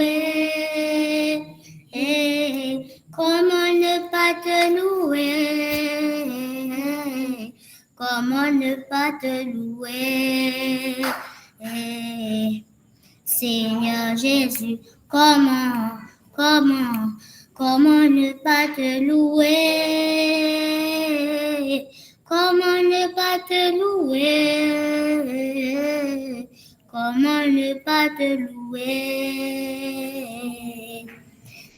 louer? Comment ne pas te louer? Comment ne pas te louer? Seigneur Jésus, comment ne pas te louer? Comment ne pas te louer? Comment ne pas te louer?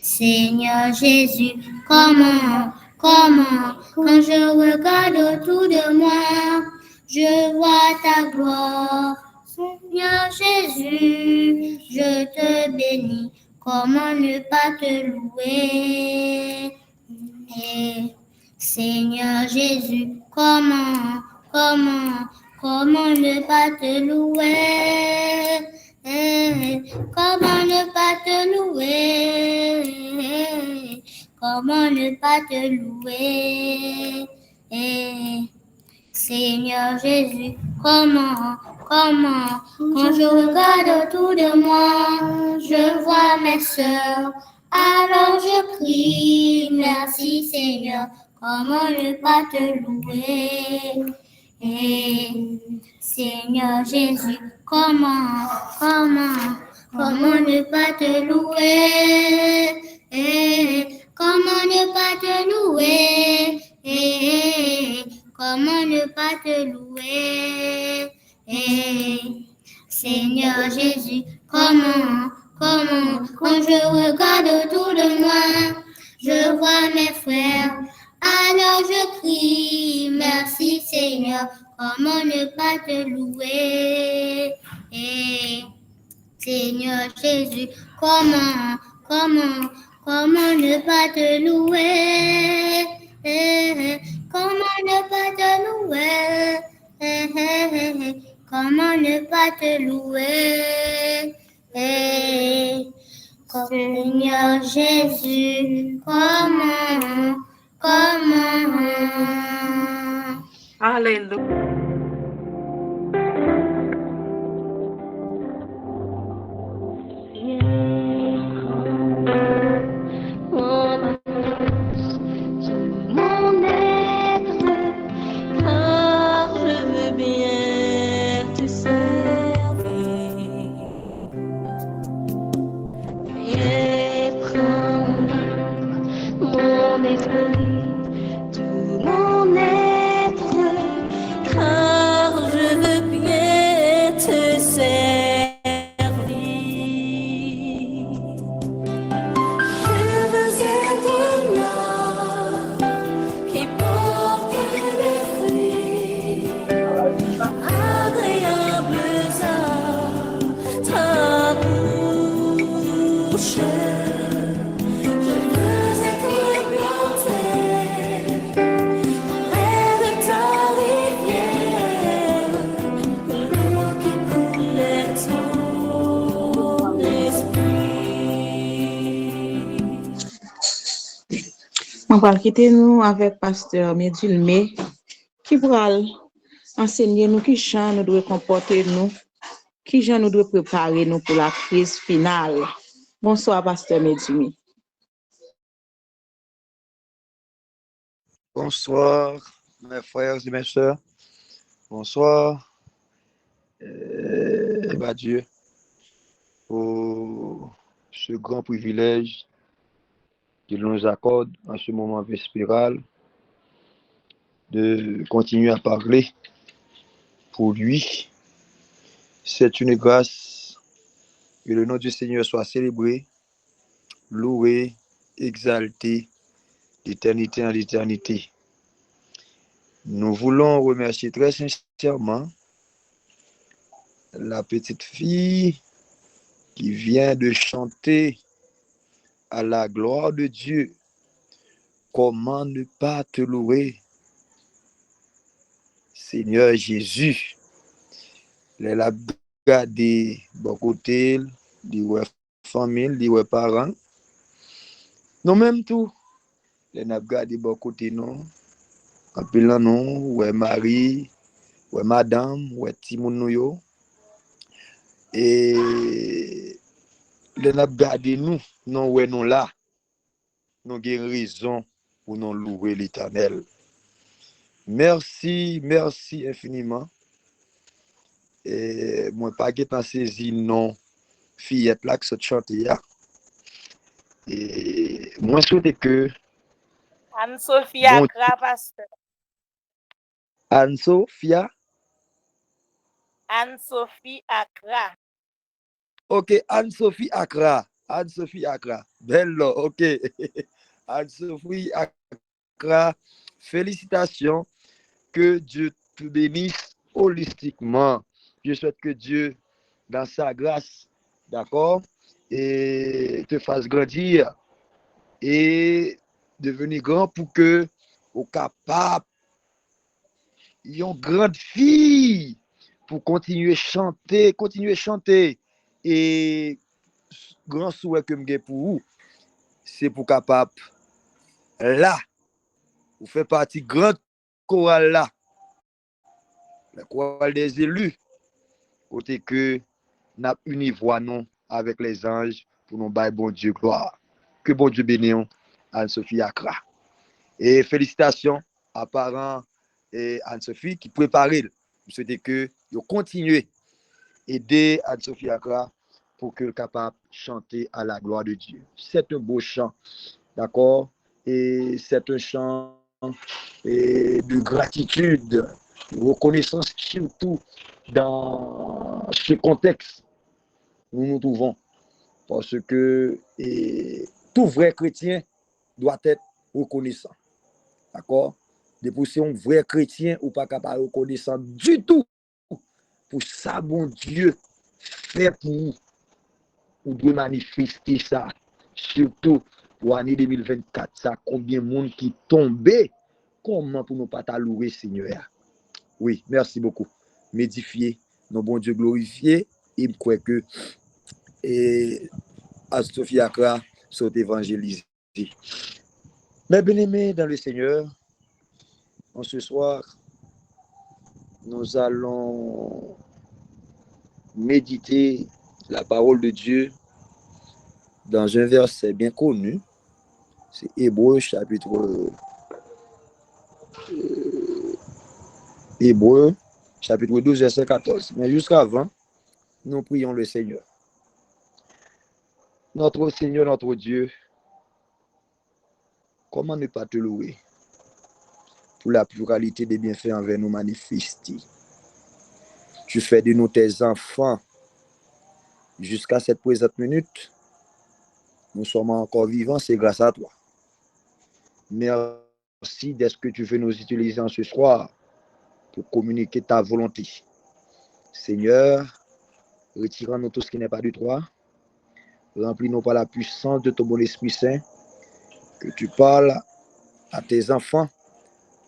Seigneur Jésus, comment, quand je regarde autour de moi, je vois ta gloire. Seigneur Jésus, je te bénis, comment ne pas te louer? Seigneur Jésus, comment ne pas te louer? Comment ne pas te louer? Comment ne pas te louer? Seigneur Jésus, comment, quand je regarde autour de moi, je vois mes sœurs, alors je crie, merci Seigneur, comment ne pas te louer? Seigneur Jésus, comment ne pas te louer? Comment ne pas te louer? Comment ne pas te louer? Seigneur Jésus, comment, quand je regarde autour de moi, je vois mes frères, alors je crie, merci Seigneur, comment ne pas te louer? Seigneur Jésus, comment ne pas te louer? Comment ne pas te louer? Comment ne pas te louer? Seigneur Jésus, comment? Alléluia. On va quitter nous avec pasteur Médulmé qui va enseigner nous qui chant nous devons comporter nous, qui gens nous devons préparer nous pour la crise finale. Bonsoir pasteur Médulmé. Bonsoir mes frères et mes sœurs. Bonsoir. Dieu pour ce grand privilège qu'il nous accorde en ce moment vespéral de continuer à parler pour lui. C'est une grâce. Que le nom du Seigneur soit célébré, loué, exalté d'éternité en éternité. Nous voulons remercier très sincèrement la petite fille qui vient de chanter à la gloire de Dieu. Comment ne pas te louer, Seigneur Jésus? Les la gardé bon côté, les famille, les parents. Nous même tout, les n'a gardé bon côté non. En pilan non, ouais Marie, ouais madame, ouais Timoun nou yo. Et les n'a gardé nous, non ouais non là, nous avons raison pour nous louer l'Éternel. Merci, merci infiniment. Et moi pas pas saisi non fillette là que se chante là. Et moi souhaite que Anne-Sophie bon Accra, pasteur. Anne-Sophia, Anne-Sophie Accra. ok, Anne-Sophie Accra, Anne-Sophie Accra, belle, ok, Anne-Sophie Accra, félicitations, que Dieu te bénisse holistiquement. Je souhaite que Dieu, dans sa grâce, d'accord, et te fasse grandir et devenir grand pour que au capable, une grande fille pour continuer à chanter. Et grand souhait que j'ai pour vous, c'est pour capable là, vous faites partie grande chorale là, la chorale des élus, côté que n'a uni voix non avec les anges pour nous bailler bon Dieu gloire. Que bon Dieu bénisse Anne-Sophie Accra. Et félicitations à parents et Anne-Sophie qui préparent. Je souhaite que vous continuez à aider Anne-Sophie Accra pour qu'elle soit capable de chanter à la gloire de Dieu. C'est un beau chant, d'accord? Et c'est un chant de gratitude, de reconnaissance, surtout dans ce contexte où nous nous trouvons. Parce que tout vrai chrétien doit être reconnaissant. D'accord? Depuis si un vrai chrétien ou pas capable de reconnaissant du tout pour ça, bon Dieu, fait pour nous, ou de manifester ça, surtout pour l'année 2024, ça, combien de monde qui tombé, comment pour nous pas louer, Seigneur? Oui, merci beaucoup. M'édifier, nos bon Dieu glorifié, et je crois que Anne-Sophie Accra sont évangélisés. Mes bien-aimés dans le Seigneur, en ce soir, nous allons méditer la parole de Dieu dans un verset bien connu. C'est Hébreu chapitre 12, verset 14. Mais jusqu'avant, nous prions le Seigneur. Notre Seigneur, notre Dieu, comment ne pas te louer pour la pluralité des bienfaits envers nous manifestés. Tu fais de nous tes enfants jusqu'à cette présente minute. Nous sommes encore vivants, c'est grâce à toi. Merci d'être que tu veux nous utiliser en ce soir pour communiquer ta volonté. Seigneur, retirons-nous tout ce qui n'est pas de toi. Remplis-nous par la puissance de ton bon Esprit Saint. Que tu parles à tes enfants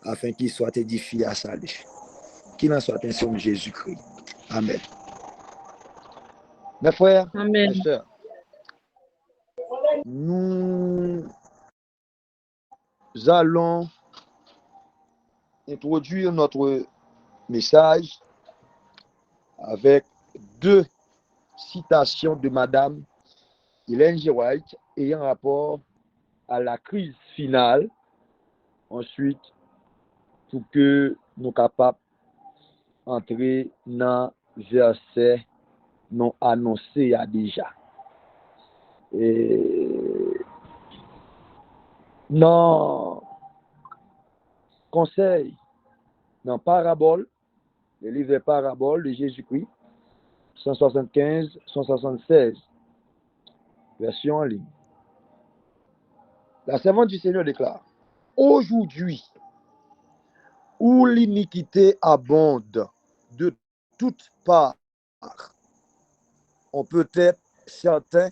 afin qu'ils soient édifiés à salut. Qu'il en soit ainsi en Jésus-Christ. Amen. Mes frères, Amen. mes sœurs, nous allons introduire notre message avec deux citations de Madame Ellen G. White ayant rapport à la crise finale. Ensuite, pour que nous soyons capables d'entrer dans le verset non annoncé déjà. Et non conseil, dans parabole, le livre parabole de Jésus-Christ, 175-176, version en ligne. La servante du Seigneur déclare: aujourd'hui, où l'iniquité abonde de toutes parts, on peut être certain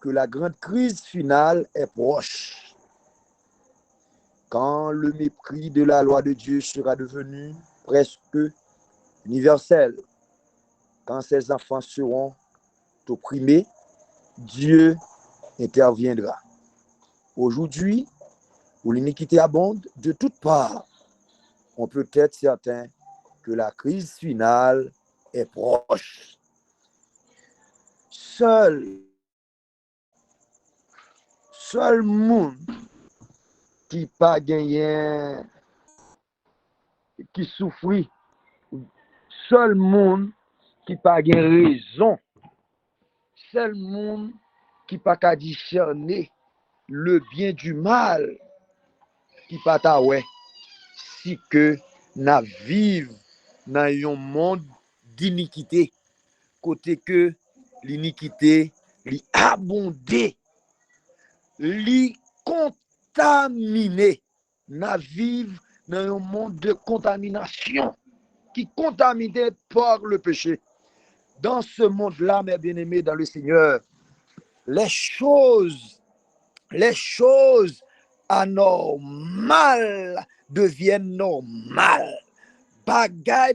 que la grande crise finale est proche. Quand le mépris de la loi de Dieu sera devenu presque universel, quand ses enfants seront opprimés, Dieu interviendra. Aujourd'hui, où l'iniquité abonde de toutes parts, on peut être certain que la crise finale est proche. seul monde qui pas gagné, qui souffrit, seul monde qui pas gagné raison, seul monde qui pas qu'à discerner le bien du mal, qui pas ta ouais, si que n'a vivre dans un monde d'iniquité, côté que l'iniquité li abondé, li contaminé, n'a vivre dans un monde de contamination qui est contaminé par le péché. Dans ce monde-là, mes bien-aimés dans le Seigneur, les choses anormales deviennent normales. Bagay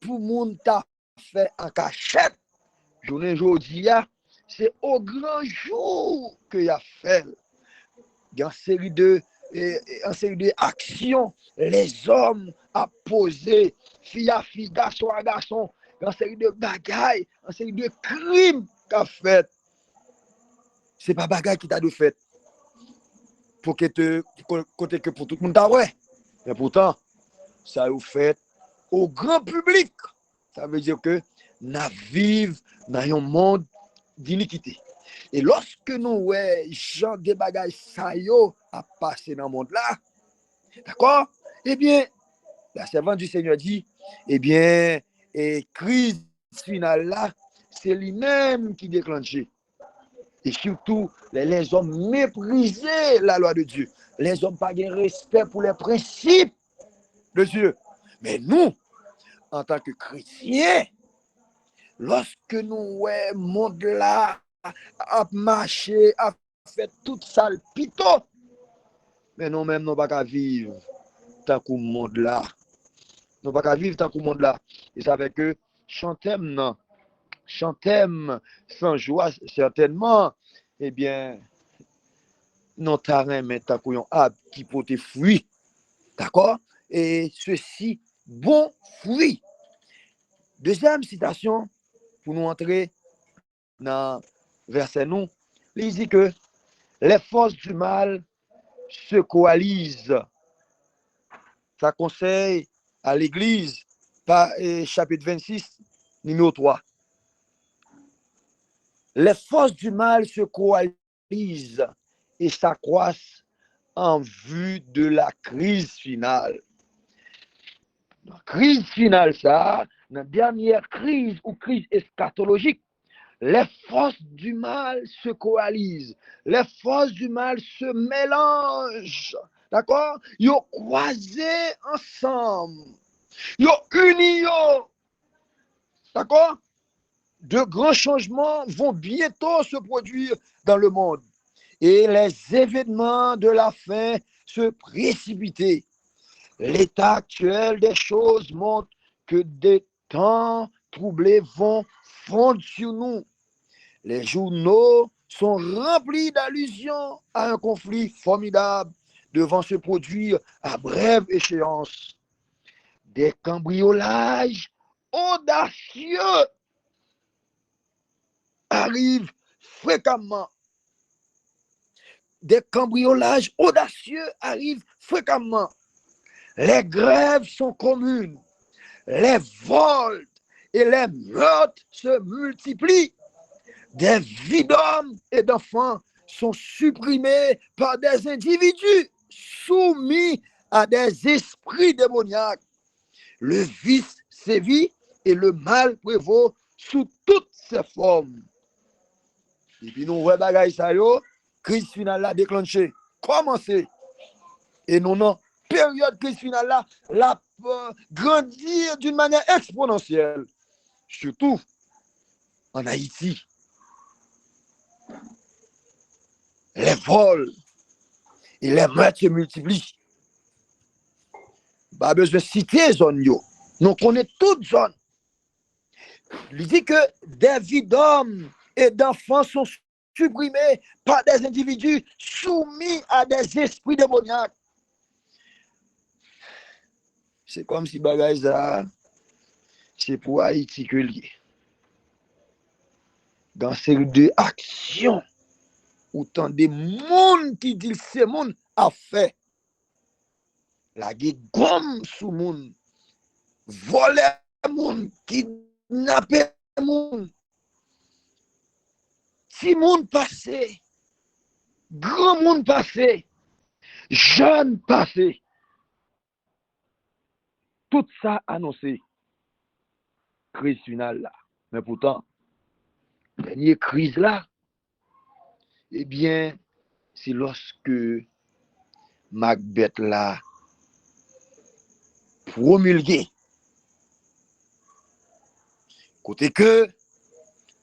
pour moun ta fait en cachette. Journée aujourd'hui, c'est au grand jour que y a fait. Il y a une série de actions, les hommes à poser, fille à fille, garçon à garçon, il y a une série de bagailles, une série de crimes qu'a fait. C'est pas bagaille qui t'a de fait. Pour que pour tout le monde t'a ouais. Mais pourtant, ça vous fait au grand public. Ça veut dire que nous vivons dans un monde d'iniquité. Et lorsque nous voyons gens des bagages ça à passer dans le monde là, d'accord? Eh bien, la servante du Seigneur dit, eh bien, et crise finale là, c'est lui-même qui déclenche. Et surtout, les hommes méprisaient la loi de Dieu. Les hommes pas de respect pour les principes de Dieu. Mais nous, en tant que chrétiens, lorsque nous voyons le monde là, à marcher, à faire tout ça, le pito, mais nous-mêmes, nous ne pouvons pas vivre tant que le monde là. Nous ne pouvons pas vivre tant que le monde là. Et ça fait que chantez-moi sans joie, certainement, eh bien, non terrain mais tant qu'on arbre qui porte fruit, d'accord? Et ceci, bon fruit. Deuxième citation, pour nous entrer dans verset nous, il dit que les forces du mal se coalisent. Ça conseille à l'Église, chapitre 26, numéro 3. Les forces du mal se coalisent et s'accroissent en vue de la crise finale. La crise finale, ça, la dernière crise ou crise eschatologique, les forces du mal se coalisent, les forces du mal se mélangent, d'accord? Ils ont croisé ensemble, ils ont unis, d'accord? De grands changements vont bientôt se produire dans le monde et les événements de la fin se précipiter. L'état actuel des choses montre que des temps troublés vont fondre sur nous. Les journaux sont remplis d'allusions à un conflit formidable devant se produire à brève échéance. Des cambriolages audacieux arrivent fréquemment. Des cambriolages audacieux arrivent fréquemment. Les grèves sont communes. Les vols et les meurtres se multiplient. Des vies d'hommes et d'enfants sont supprimés par des individus soumis à des esprits démoniaques. Le vice sévit et le mal prévaut sous toutes ses formes. Et puis nous voyons bagaille ça yo, crise finale là déclenchée, commencé. Et nous non période crise finale là, la grandir d'une manière exponentielle, surtout en Haïti. Les vols et les meurtres se multiplient. Pas besoin de citer zone yo. Nous connaissons toutes zones. Il dit que des vies d'hommes et d'enfants sont supprimés par des individus soumis à des esprits démoniaques. C'est comme si bagage ça, c'est pour Haïti que lié. dans série de actions, autant de monde qui dit ce monde a fait. La gomme sous monde, voler monde, kidnapper monde, petit monde passé, grand monde passé, jeune passé. Tout ça annoncé, crise finale là. Mais pourtant, dernière crise là, eh bien, c'est lorsque Macbeth là promulgué. Côté que,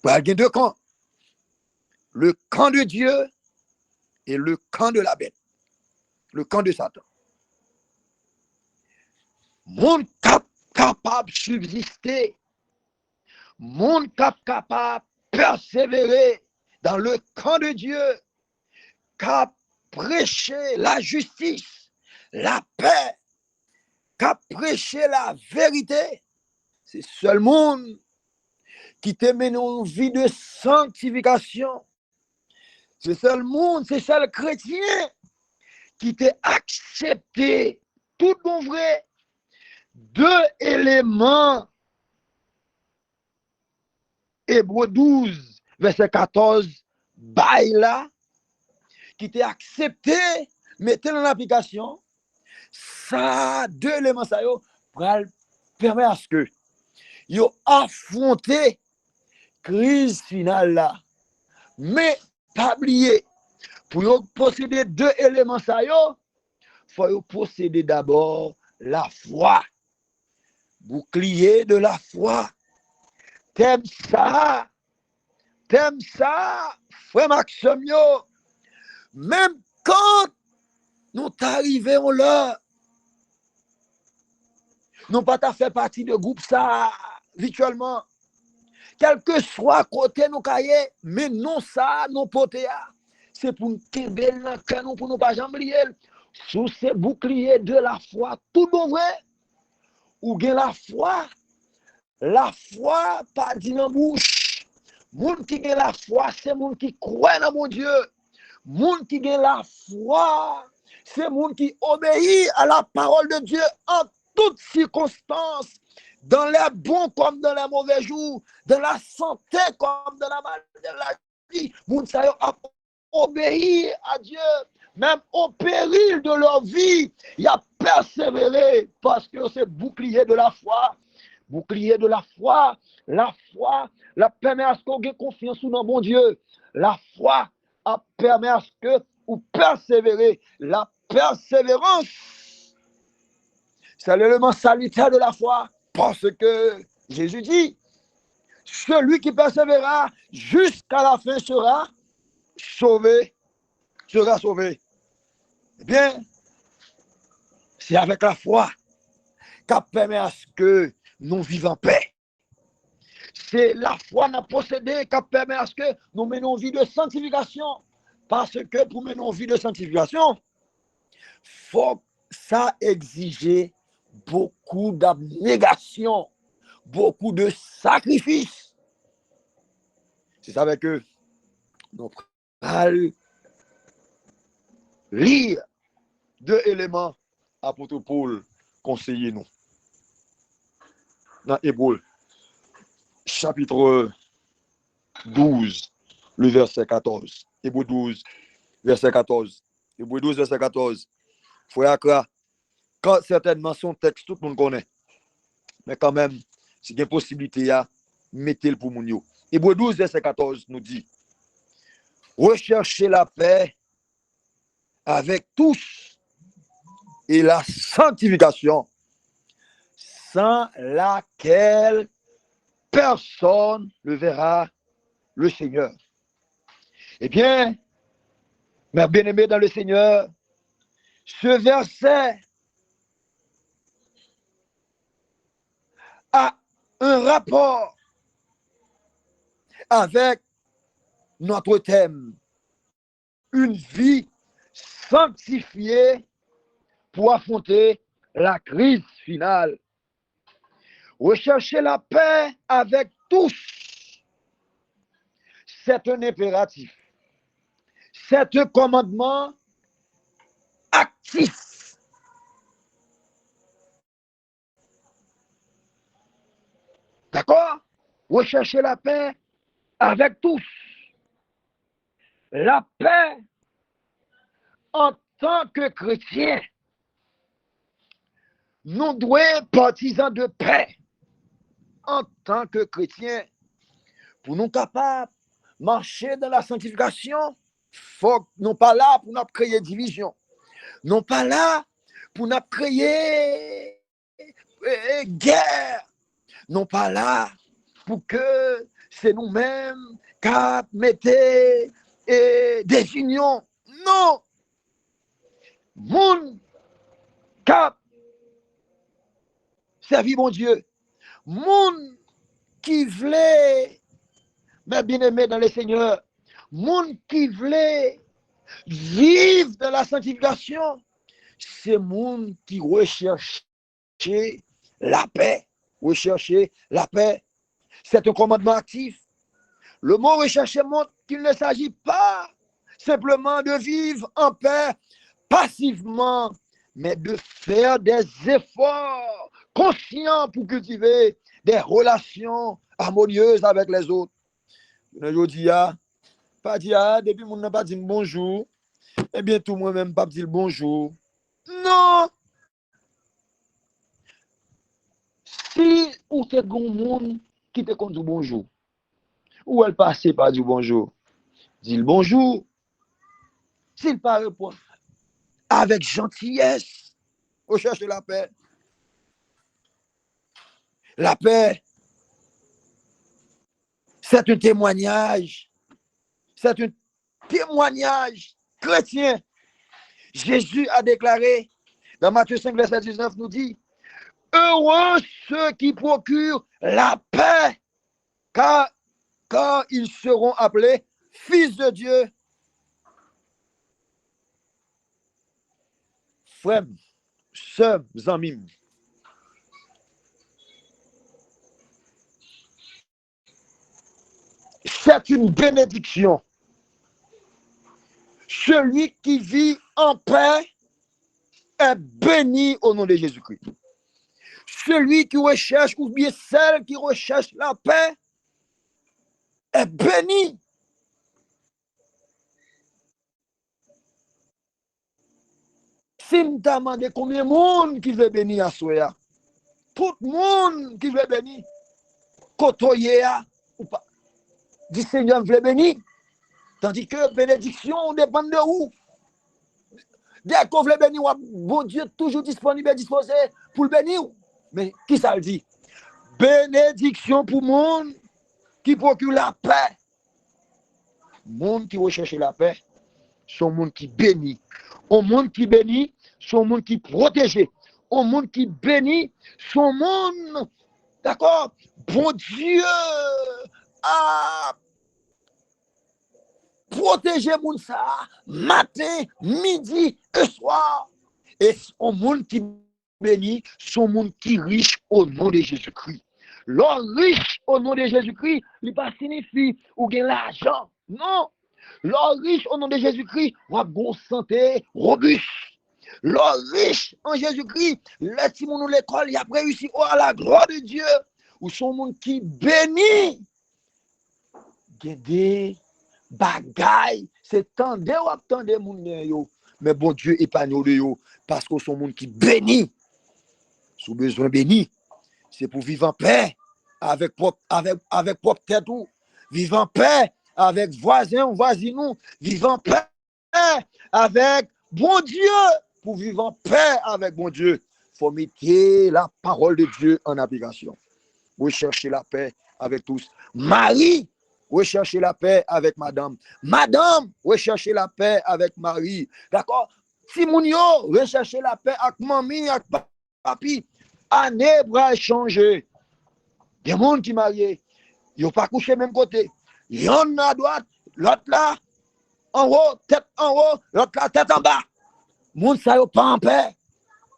il y a deux camps. Le camp de Dieu et le camp de la bête. Le camp de Satan. Monde capable de subsister. Monde capable de persévérer dans le camp de Dieu. Cap prêcher la justice, la paix, cap prêcher la vérité. C'est seul monde qui te mène une vie de sanctification. C'est seul monde, c'est seul chrétien qui t'a accepté tout bon vrai. Deux éléments. Hébreux 12, verset 14, bail qui t'a accepté, mettez en application. Ça, deux éléments, ça, permet à ce que yo affronté crise finale là. Mais pas oublier, pour posséder deux éléments, ça, faut posséder d'abord la foi. Bouclier de la foi. T'aimes ça, frère Maxime, même quand nous t'arrivons là, nous pas fait partie de groupe ça, virtuellement, quel que soit côté nous cahiers, mais non ça, non poté, c'est pour nous tomber dans le canon, pour nous pas jamais oublier, sous ces boucliers de la foi, tout bon vrai, ou bien la foi, pas dit dans la bouche. Moun qui a la foi, c'est moun qui croit dans mon Dieu. Moun qui a la foi, c'est moun qui obéit à la parole de Dieu en toutes circonstances, dans les bons comme dans les mauvais jours, dans la santé comme dans la maladie. Moun sa yo a obéi à Dieu, même au péril de leur vie, il a persévéré parce que c'est bouclier de la foi. Bouclier de la foi la permet à ce qu'on ait confiance dans mon Dieu. La foi permet à ce que vous persévérez. La persévérance, c'est l'élément salutaire de la foi. Parce que Jésus dit, celui qui persévérera jusqu'à la fin sera sauvé. Sera sauvé. Eh bien, c'est avec la foi qui permet à ce que nous vivons en paix. C'est la foi n'a possédé qui permet à ce que nous menons une vie de sanctification. Parce que pour mener une vie de sanctification, faut ça exiger beaucoup d'abnégation, beaucoup de sacrifices. C'est ça avec eux. Nous allons lire deux éléments apôtre Paul conseiller nous. Dans Hébreux, chapitre 12, le verset 14. Hébreux 12, verset 14. Hébreux 12, verset 14. Frère Akra, quand certainement son texte, tout le monde connaît. Mais quand même, c'est une possibilité à mettre pour moun yo. Hébreux 12, verset 14 nous dit, recherchez la paix avec tous et la sanctification, sans laquelle personne ne verra le Seigneur. Eh bien, mes bien-aimés dans le Seigneur, ce verset a un rapport avec notre thème, une vie sanctifiée pour affronter la crise finale. Rechercher la paix avec tous, c'est un impératif. C'est un commandement actif. D'accord? Recherchez la paix avec tous. La paix en tant que chrétien. Nous devons être partisans de paix en tant que chrétiens. Pour nous capables de marcher dans la sanctification, faut nous pas là pour nous créer division. Nous pas là pour nous créer guerre. Nous pas là pour que c'est nous-mêmes qui mettons des unions. Non. Moun cap servir mon Dieu. Moun qui voulait, mes bien-aimés dans le Seigneur, moun qui voulait vivre dans la sanctification, c'est moun qui recherche la paix. Rechercher la paix. C'est un commandement actif. Le mot rechercher montre qu'il ne s'agit pas simplement de vivre en paix passivement, mais de faire des efforts conscients pour cultiver des relations harmonieuses avec les autres. Je dis, pas dire, depuis mon n'a pas dit bonjour, eh bien tout moi-même pas dire bonjour. Non! Si ou te gon monde qui te compte du bonjour, ou elle passe par du bonjour, dis le bonjour. S'il pas répondre avec gentillesse, recherche la paix. La paix, c'est un témoignage. C'est un témoignage chrétien. Jésus a déclaré, dans Matthieu 5, verset 19, nous dit, heureux ceux qui procurent la paix, car ils seront appelés fils de Dieu. Frères, sœurs, amis, c'est une bénédiction. Celui qui vit en paix est béni au nom de Jésus-Christ. Celui qui recherche, ou bien celle qui recherche la paix, est béni. Si nous demandons combien de monde qui veut bénir à soi, tout le monde qui veut bénir, côtoyer ou pas, dit Seigneur veut bénir. Tandis que bénédiction dépend de où. Dès qu'on veut bénir, bon Dieu toujours disponible et disposé pour le bénir. Mais qui ça le dit? Bénédiction pour le monde qui procure la paix. Le monde qui recherche la paix, c'est un monde qui bénit. Un monde qui bénit, c'est un monde qui protège. Un monde qui bénit, c'est un monde, d'accord? Bon Dieu a protégé moun ça matin, midi et soir. Et un monde qui bénit, son monde qui riche au nom de Jésus-Christ. L'homme riche au nom de Jésus-Christ, il ne signifie ou gain l'argent. Non. L'homme riche au nom de Jésus-Christ, ou a bonne santé, robuste. L'homme riche en Jésus-Christ, les petits moun l'école, il a réussi à la gloire de Dieu. Ou son monde qui bénit. Gede bagay, c'est tande ou attendez moun yo. Mais bon Dieu épargne de yo parce que son monde qui bénit. Sous besoin béni, c'est pour vivre en paix avec propre tête ou vivre en paix avec voisin ou voisinou, vivre en paix avec bon Dieu. Pour vivre en paix avec bon Dieu, il faut mettre la parole de Dieu en application. Recherchez la paix avec tous. Marie, recherchez la paix avec madame. Madame, recherchez la paix avec Marie. D'accord? Si moun yo, recherchez la paix avec mamie, avec papi. Année va changer. Il y a des gens qui marient. Ils n'ont pas couché même côté. Il y en a à droite, l'autre là, en haut, tête en haut, l'autre là, tête en bas. Moun sa yo pas en paix.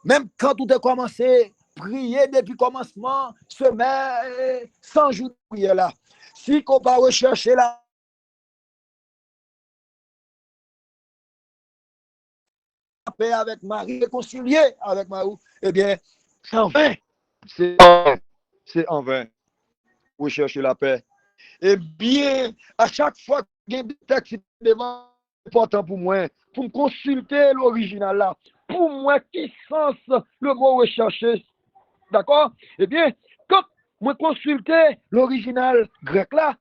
Même quand tout est commencé, prier depuis le commencement, semaine, 100 jours de prière là. Si qu'on va rechercher la paix avec Marie, réconcilié avec Marie, eh bien, c'est en vain. C'est en vain. Rechercher la paix. Eh bien, à chaque fois qu'il y a des textes important pour moi, pour me consulter l'original là, pour moi, qui sens le mot rechercher, d'accord? Eh bien, quand je consulter l'original grec là,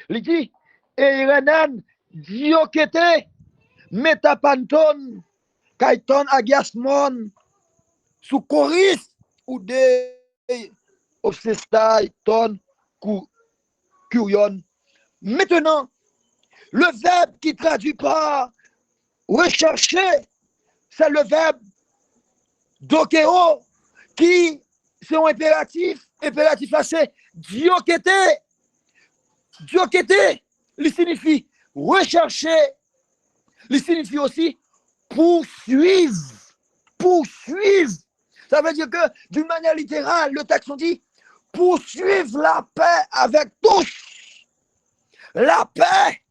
il dit, Erenan diokete metapanton kaiton agiasmon sous choris ou de obsestai ton curion. Maintenant, le verbe qui traduit par rechercher, c'est le verbe dokeo, qui c'est un impératif. Impératif là, c'est diokete. Diokete, il signifie rechercher, il signifie aussi poursuivre. Poursuivre. Ça veut dire que, d'une manière littérale, le texte on dit poursuivre la paix avec tous. La paix.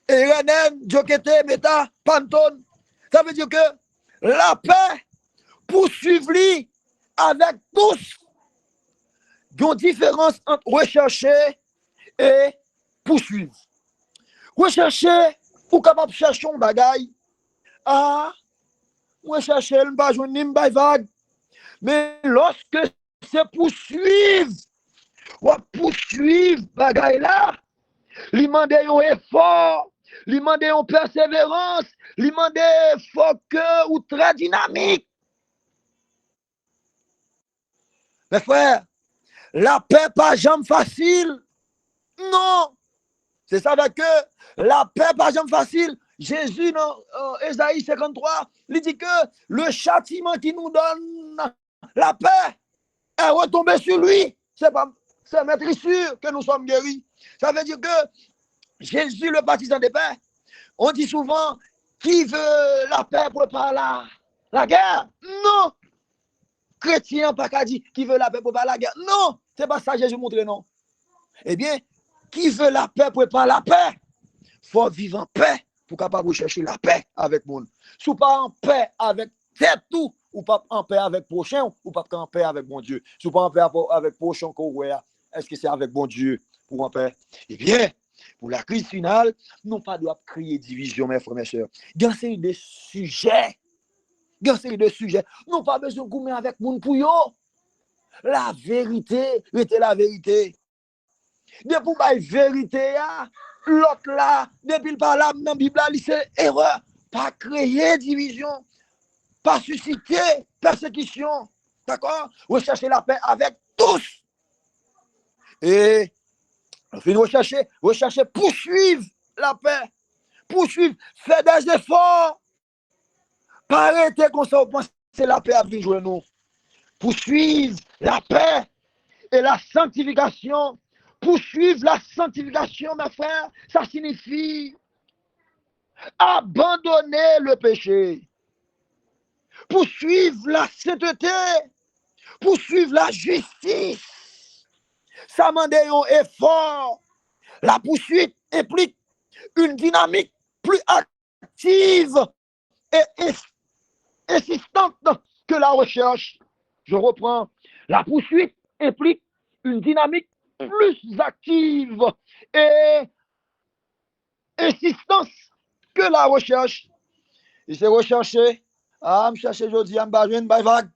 Erenem, diokete, meta, panton. Ça veut dire que la paix poursuivre avec tous. Il y a une différence entre rechercher et poursuivre. Rechercher, ou capable de chercher un bagaille. Ah, rechercher, je ne pas joindre ni vague. Mais lorsque c'est poursuivre, ou poursuivre bagaille là, lui demander un effort, lui demander une persévérance, lui demander un fort cœur ou très dynamique. Mes frères, la paix pas jamais facile. Non. C'est ça que la paix pas jamais facile. Jésus dans Ésaïe 53, il dit que le châtiment qui nous donne la paix est retombé sur lui. C'est maîtrisure que nous sommes guéris. Ça veut dire que Jésus, le partisan de paix, on dit souvent qui veut la paix prépare la guerre. Non. Chrétien, pas qu'à dire qui veut la paix prépare la guerre. Non. C'est pas ça que Jésus montre, non. Eh bien, qui veut la paix prépare la paix. Il faut vivre en paix pour capable chercher la paix avec le monde. Si vous pas en paix avec tête tout, ou pas en paix avec prochain, ou pas en paix avec bon Dieu. Si vous pas en paix avec prochain, est-ce que c'est avec bon Dieu pour en paix? Eh bien, pour la crise finale, nous pas doit créer division, mes frères, mes sœurs. Dans ces des sujets, nous pas besoin de goumer avec moun pour yo. La vérité, c'était la vérité. Depuis la vérité, l'autre là, depuis le parle dans la Bible, c'est erreur. Pas créer division, pas susciter persécution. D'accord? Rechercher la paix avec tous. Et rechercher, poursuivre la paix. Poursuivre, faire des efforts. Pas arrêter comme ça, c'est la paix à venir nous. Poursuivre la paix et la sanctification. Poursuivre la sanctification, mes frères, ça signifie abandonner le péché. Poursuivre la sainteté. Poursuivre la justice. Ça demande un effort. La poursuite implique une dynamique plus active et insistante que la recherche. Je reprends. La poursuite implique une dynamique plus active et insistance que la recherche. Et c'est rechercher. Ah, je cherche aujourd'hui, je vais une vague.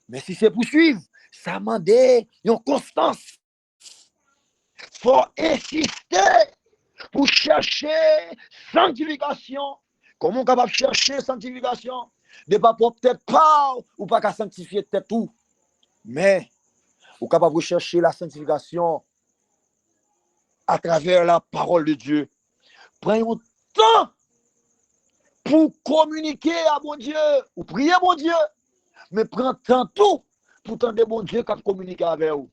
Mais si c'est poursuivre, ça demande une constance. Il faut insister pour chercher sanctification. Comment on est capable de chercher sanctification? De pas peut-être pas ou pas qu'à sanctifier peut-être tout. Mais on est capable de chercher la sanctification à travers la parole de Dieu. Prenez un temps pour communiquer à mon Dieu, ou prier mon Dieu, mais prends temps tout pour tendre mon Dieu quand communiquer avec vous.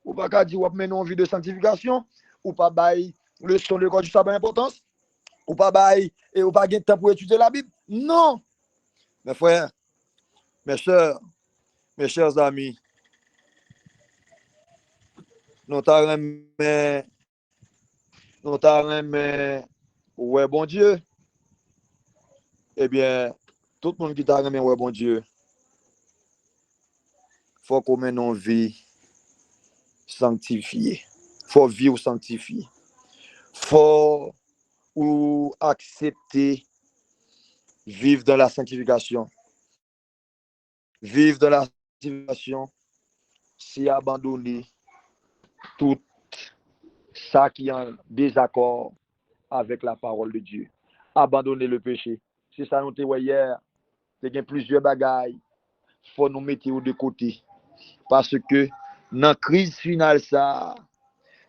Ou pas qu'à dire, ou pas une vie de sanctification, ou pas bailler le son de corps du sabbat importance, ou pas bailler et ou pas gagner temps pour étudier la Bible. Non, mes frères, mes sœurs, mes chers amis, nous t'arrêtons, ouais, bon Dieu, eh bien, Tout le monde qui t'a remis, ouais, bon Dieu, faut qu'on mène une vie sanctifiée. Faut vivre sanctifié. Faut ou accepter vivre dans la sanctification. Vivre dans la sanctification, c'est abandonner tout ça qui est en désaccord avec la parole de Dieu. Abandonner le péché. C'est ça nous t'ai hier. Il y a plusieurs bagailles. Faut nous mettre de côté. Parce que dans la crise finale, ça,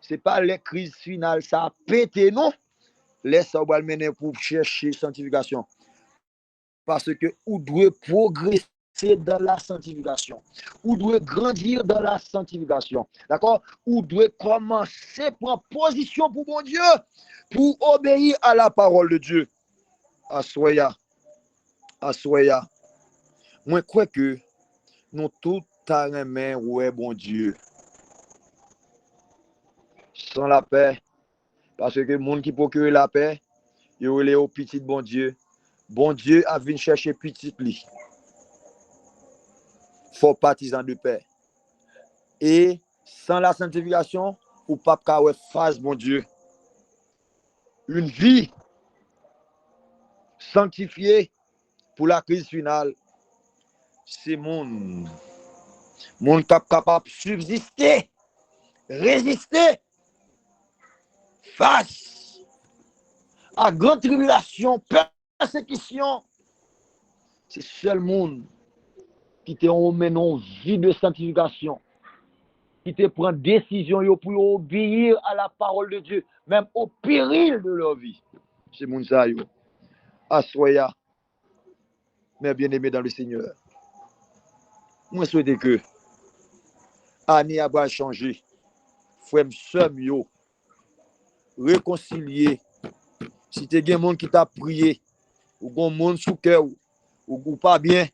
c'est pas les crises finales, ça a pété, non? Laisse ça va mener pour chercher sanctification. Parce que vous devez progresser dans la sanctification. Vous devez grandir dans la sanctification. D'accord? Vous devez commencer à prendre position pour mon Dieu, pour obéir à la parole de Dieu. Assoya. Assoya. Moi, je crois que nous tous remet, ouais, bon Dieu. Sans la paix. Parce que le monde qui procure la paix, il est au petit bon Dieu. Bon Dieu a venu chercher petit lui. Faut partisan de paix. Et sans la sanctification, ou pas qu'à face bon Dieu. Une vie sanctifiée pour la crise finale, c'est monde capable de subsister, résister face à grande tribulation, persécution. C'est seul monde qui te emmène en vie de sanctification, qui te prend décision pour obéir à la parole de Dieu, même au péril de leur vie. C'est mon ça. Assoya, mes bien-aimés dans le Seigneur. Moi, je souhaite que l'année va changer. Frère, yo, réconcilier. Si tu as des gens qui t'a prié, ou des gens sous cœur, ou pas bien,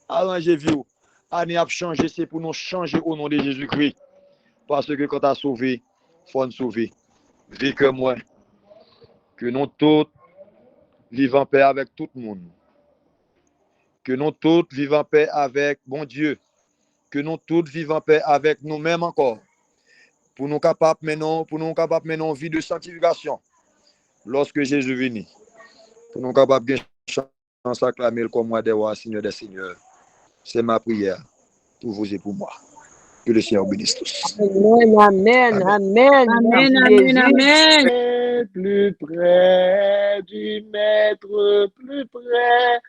arrangez vous. L'année a changé, c'est pour nous changer au nom de Jésus-Christ. Parce que quand tu as sauvé, il faut nous sauver. Vis que moi, que nous tous vivons en paix avec tout le monde. Que nous tous vivons en paix avec bon Dieu. Que nous tous vivons en paix avec nous-mêmes encore. Pour nous capables maintenant, une vie de sanctification. Lorsque Jésus vient, pour nous capables de chance acclamer comme moi des rois, Seigneur des seigneurs. C'est ma prière pour vous et pour moi. Que le Seigneur bénisse tous. Amen, amen, Amen, amen, amen. Plus près du Maître, plus près,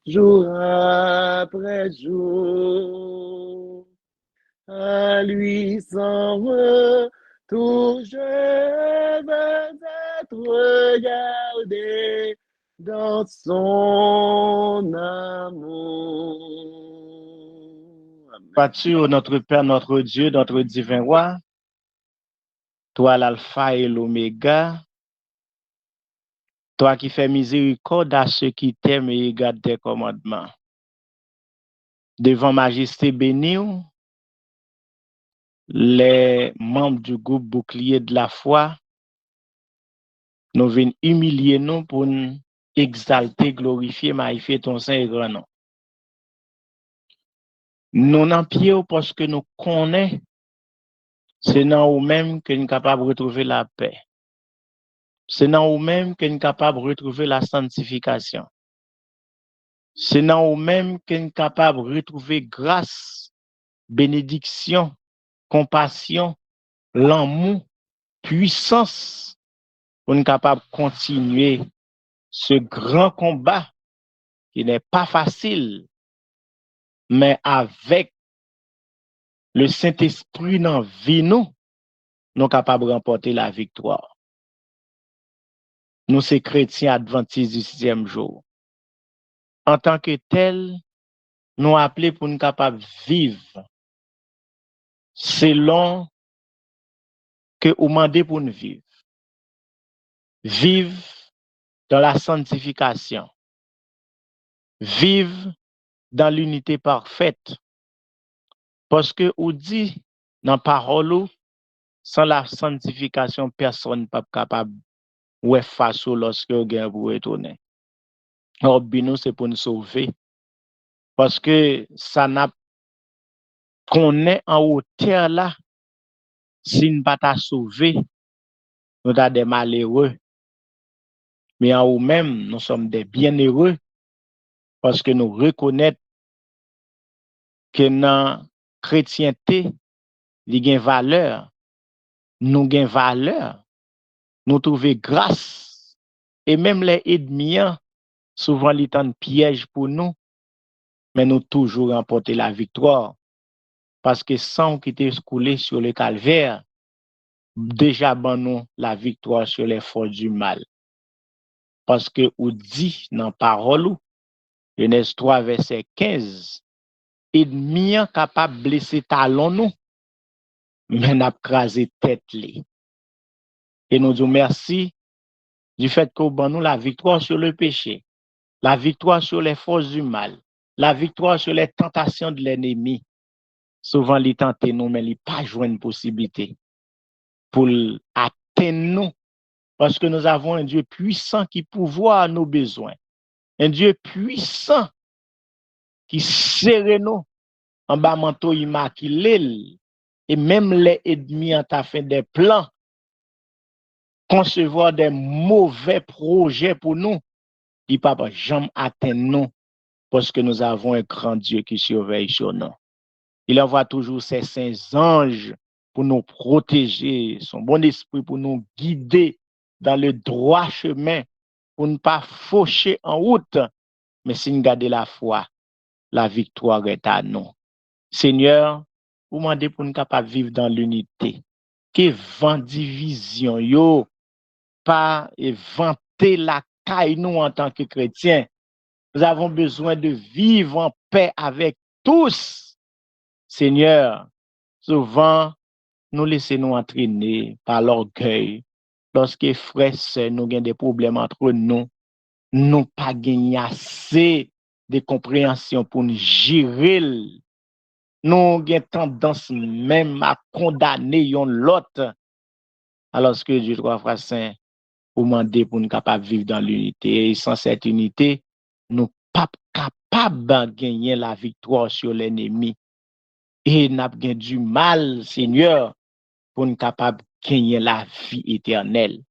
jour après jour. À lui sans retour, je veux être regardé dans son amour. Sois-tu, ô notre Père, notre Dieu, notre divin roi, toi l'alpha et l'oméga, toi qui fais miséricorde à ceux qui t'aiment et gardent tes commandements. Devant majesté bénie, les membres du groupe bouclier de la foi, nous venons humilier nous pour nous exalter, glorifier, magnifier ton saint et grand nom. Nous n'en pied parce que nous connaissons, c'est dans nous-mêmes que nous sommes capables de retrouver la paix. C'est dans nous-mêmes que nous sommes capables de retrouver la sanctification. C'est dans nous-mêmes que nous sommes capables de retrouver grâce, bénédiction, compassion, l'amour, puissance, pour nous capables de continuer ce grand combat qui n'est pas facile, mais avec le Saint-Esprit dans la vie, nous sommes capables de remporter la victoire. Nous, ces chrétiens adventistes du 6e jour. En tant que tels, nous appelés pour nous capables de vivre selon que vous demandez pour nous vivre. Vivre dans la sanctification. Vivre dans l'unité parfaite. Parce que vous dit dans la parole, sans la sanctification, personne n'est pas capable de faire face lorsque vous avez pour retourner. Or, nous, c'est pour nous sauver. Parce que ça n'a qu'on est en hauteur là, si nous pas t'a sauvé, nous sommes des malheureux. Mais en nous-mêmes, nous sommes des bienheureux parce que nous reconnaissons que dans la chrétienté, il y a une valeur. Nous avons une valeur. Nous trouvons grâce. Et même les ennemis, souvent, ils sont un piège pour nous. Mais nous toujours remporter la victoire. Parce que sang qui était coulé sur le calvaire, déjà ban nous la victoire sur les forces du mal. Parce que ou dit dans parole, Genèse 3, verset 15, ennemi capable de blesser talon nous, mais n'a crasé tête li. Et nous disons merci du fait qu'on ban nous la victoire sur le péché, la victoire sur les forces du mal, la victoire sur les tentations de l'ennemi. Souvent, les tenter nous, mais ils pas jouer une possibilité pour atteindre nous. Parce que nous avons un Dieu puissant qui pourvoit à nos besoins. Un Dieu puissant qui serre nous en bas manteau immaculé. Et même les ennemis ont fait des plans, concevoir des mauvais projets pour nous. Ils ne peuvent pas jamais atteindre nous parce que nous avons un grand Dieu qui surveille sur nous. Il envoie toujours ses saints anges pour nous protéger, son bon esprit pour nous guider dans le droit chemin, pour ne pas faucher en route. Mais si nous gardons la foi, la victoire est à nous. Seigneur, vous demandez pour nous capables de vivre dans l'unité. Que vent division, yo, pas vanter la caille nous en tant que chrétiens. Nous avons besoin de vivre en paix avec tous. Seigneur, souvent, nous laissons nous entraîner par l'orgueil. Lorsque frères et sœurs, nous avons des problèmes entre nous, nous pas gagné assez de compréhension pour nous gérer. Nous avons tendance même à condamner l'autre. Alors que Dieu, trois frères saints, vous demandez pour nous capables de vivre dans l'unité. Et sans cette unité, nous ne sommes pas capables de gagner la victoire sur l'ennemi. Et nous avons du mal, Seigneur, pour nous capables de gagner la vie éternelle.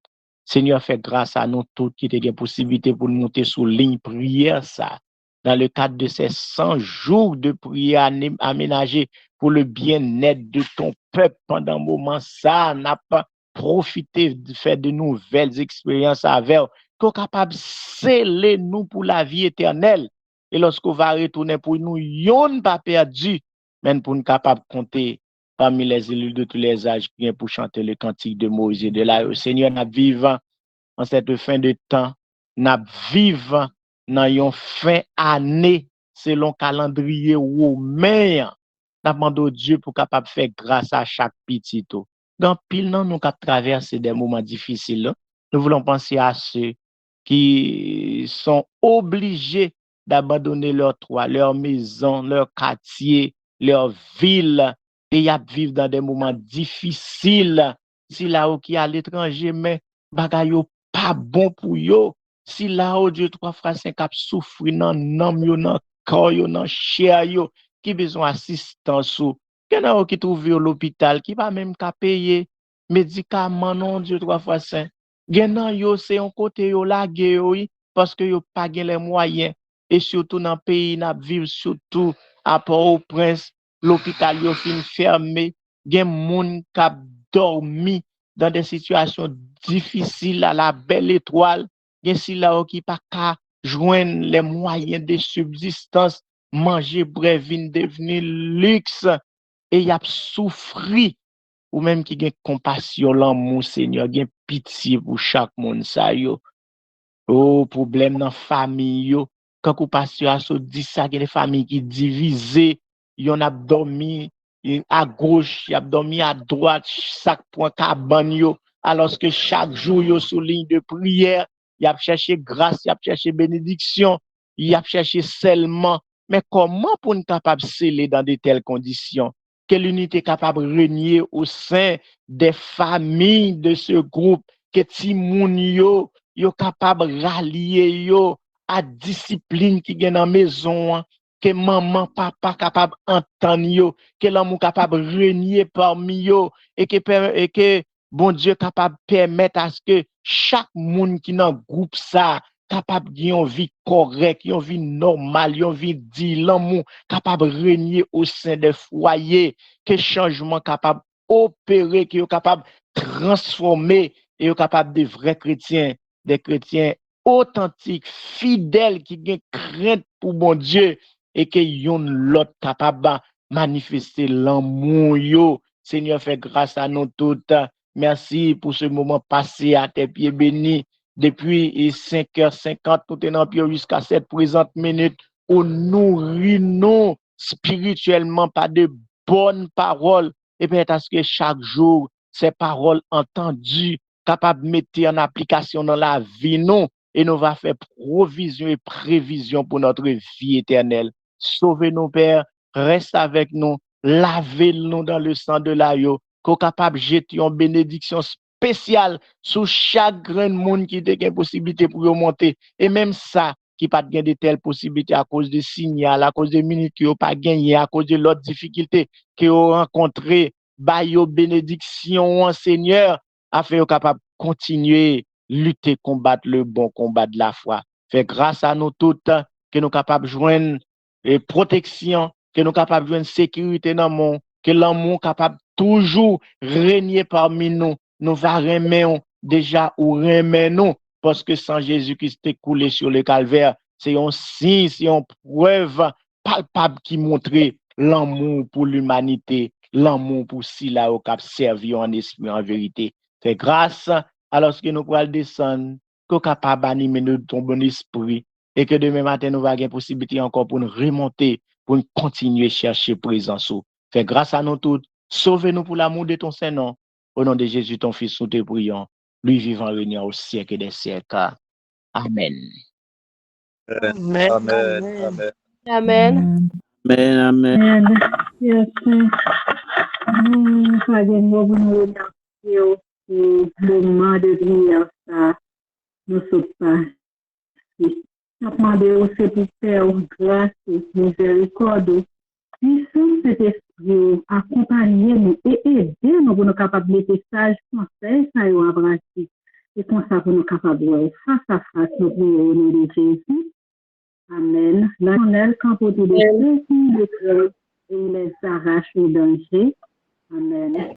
Seigneur, fais grâce à nous tous qui ont des possibilités pour nous monter sur ligne prière, ça. Dans le cadre de ces 100 jours de prière aménagés pour le bien-être de ton peuple pendant un moment, ça n'a pas profité de faire de nouvelles expériences avec eux, qu'on est capable de sceller nous pour la vie éternelle. Et lorsqu'on va retourner pour nous, yon pas perdu, mais pour nous capable de compter parmi les élus de tous les âges qui viennent pour chanter le cantique de Moïse et de là. Seigneur, nous vivons en cette fin de temps, nous vivons dans une fin année selon calendrier romain. Nous demandons Dieu pour capable faire grâce à chaque petit. Dans pile, nous avons traversé des moments difficiles. Nous voulons penser à ceux qui sont obligés d'abandonner leur toit, leur maison, leur quartier, leur ville, et à vivre dans des moments difficiles. Si là-haut qui est à l'étranger, mais bagay yo pas bon pour yo. Si là-haut Dieu trois frères cinq cap souffrir dans nom yo, dans corps yo, dans chair yo, qui besoin assistance ou quelqu'un qui trouve à l'hôpital qui pas même qu'à payer médicaments non Dieu trois frères cinq. Genan yo c'est un côté yo lagué yo parce que yo pas gen les moyens et surtout dans pays n'a vivre surtout à Port-au-Prince, l'hôpital yo fin fermé, gen moun k'ap dormi dans des situations difficiles à la belle étoile, gen si là qui pas ka joindre les moyens de subsistance, manger brevin devenir luxe et y a souffri ou même qui gen compassion l'amour Seigneur, gen pitié pour chaque monde ça yo. Oh problème dans famille yo, quand ou pasteur a so dit ça que les familles qui divisées, yon a dormi à gauche, y a dormi à droite, chaque point cabane yo, alors que chaque jour yo sous ligne de prière, y a cherché grâce, y a cherché bénédiction, y a cherché seulement. Mais comment pour nous capable sceller dans de telles conditions? Que l'unité capable de régner au sein des familles de ce groupe, que ti moun yo capable rallier yo à discipline qui gen dans maison, que maman, papa capable d'entendre yo, que l'amour capable de régner parmi yo, et que bon Dieu capable de permettre à ce que chaque monde qui dans le groupe ça, capable de une vie correcte, une vie normale, une vie dit l'amour capable de régner au sein des foyers, que changement capable opérer, que capable transformer et capable de vrais chrétiens, des chrétiens authentiques, fidèles qui ont crainte pour bon Dieu et que yon l'autre capable de manifester l'amour yo. Seigneur, fait grâce à nous toutes. Merci pour ce moment passé à tes pieds bénis. Depuis 5h50, nous tenons pied jusqu'à cette présente minute où nous nourrissons spirituellement par de bonnes paroles. Et peut-être à ce que chaque jour, ces paroles entendues, capables de mettre en application dans la vie, nous, et nous va faire provision et prévision pour notre vie éternelle. Sauvez-nous, Père, reste avec nous, lavez-nous dans le sang de l'agneau, qu'on capable de jeter une bénédiction spéciale sur chaque grand monde qui a une possibilité pour monter. Et même ça, qui pas de telles possibilités à cause de signal, à cause de minutes qui n'ont pas gagné, à cause de l'autre difficulté qu'ils ont rencontré, bayo bénédiction, Seigneur, afin de capable continuer lutter, combattre le bon combat de la foi. Fait grâce à nous toutes que nous capables de joindre protection, que nous capables de joindre sécurité dans le monde, que l'amour capable toujours régner parmi nous. Nous va remettre déjà ou remettre nous parce que sans Jésus-Christ est coulé sur le calvaire, c'est un signe, c'est une preuve palpable qui montre l'amour pour l'humanité, l'amour pour si là au cap servi en esprit en vérité. C'est grâce alors que nous pourrons descendre, qu'on capable d'animer notre bon esprit et que demain matin nous va avoir une possibilité encore pour nous remonter, pour nous continuer à chercher présence. Fait grâce à nous tous, sauve-nous pour l'amour de ton Saint-Nom. Au nom de Jésus, ton Fils, nous te prions. Lui vivant régnant au siècle des siècles. Amen. Amen. Amen. Amen. Amen. Amen, amen. Yes, nous faisons nous le moment de prière ça nous sommes pas. Nous demandons aussi pour faire grâce et miséricorde. Puissance cet esprit accompagner nous et aider nous pour nous capables de mettre sage conseil ça en pratique et comme ça pour nous capables de face à face nous prions au nom de Jésus. Amen. L'Éternel quand pour tous les péchés et les arrache au danger. Amen.